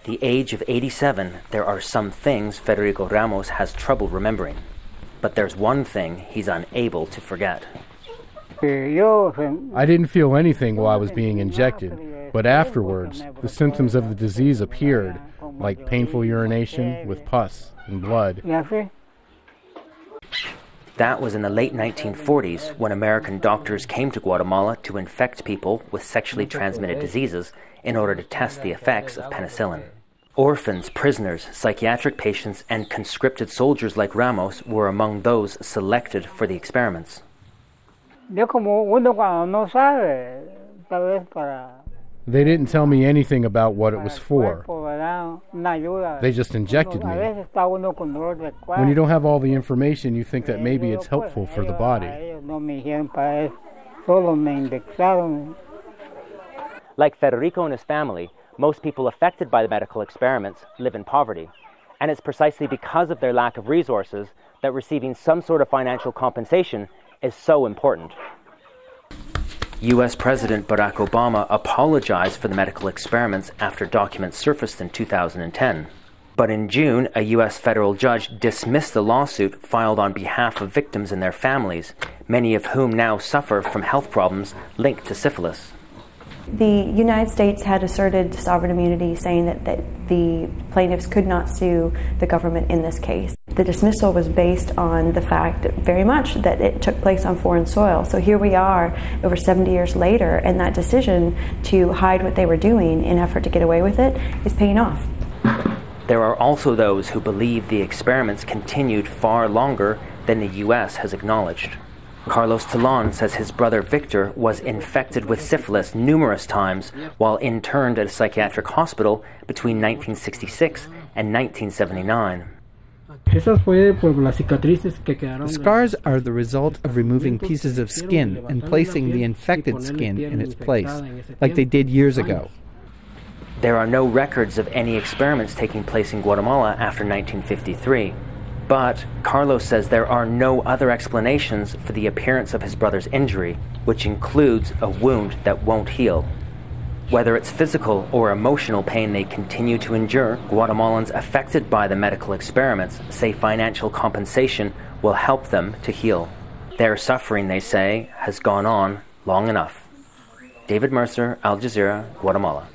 the age of 87, there are some things Federico Ramos has trouble remembering. But there's one thing he's unable to forget. I didn't feel anything while I was being injected, but afterwards, the symptoms of the disease appeared, like painful urination with pus and blood. That was in the late 1940s when American doctors came to Guatemala to infect people with sexually transmitted diseases in order to test the effects of penicillin. Orphans, prisoners, psychiatric patients, and conscripted soldiers like Ramos were among those selected for the experiments. They didn't tell me anything about what it was for. They just injected me. When you don't have all the information, you think that maybe it's helpful for the body. Like Federico and his family, most people affected by the medical experiments live in poverty. And it's precisely because of their lack of resources that receiving some sort of financial compensation is so important. U.S. President Barack Obama apologized for the medical experiments after documents surfaced in 2010. But in June, a U.S. federal judge dismissed the lawsuit filed on behalf of victims and their families, many of whom now suffer from health problems linked to syphilis. The United States had asserted sovereign immunity, saying that the plaintiffs could not sue the government in this case. The dismissal was based on the fact very much that it took place on foreign soil. So here we are over 70 years later, and that decision to hide what they were doing in an effort to get away with it is paying off. There are also those who believe the experiments continued far longer than the U.S. has acknowledged. Carlos Talon says his brother Victor was infected with syphilis numerous times while interned at a psychiatric hospital between 1966 and 1979. The scars are the result of removing pieces of skin and placing the infected skin in its place, like they did years ago. There are no records of any experiments taking place in Guatemala after 1953. But Carlos says there are no other explanations for the appearance of his brother's injury, which includes a wound that won't heal. Whether it's physical or emotional pain they continue to endure, Guatemalans affected by the medical experiments say financial compensation will help them to heal. Their suffering, they say, has gone on long enough. David Mercer, Al Jazeera, Guatemala.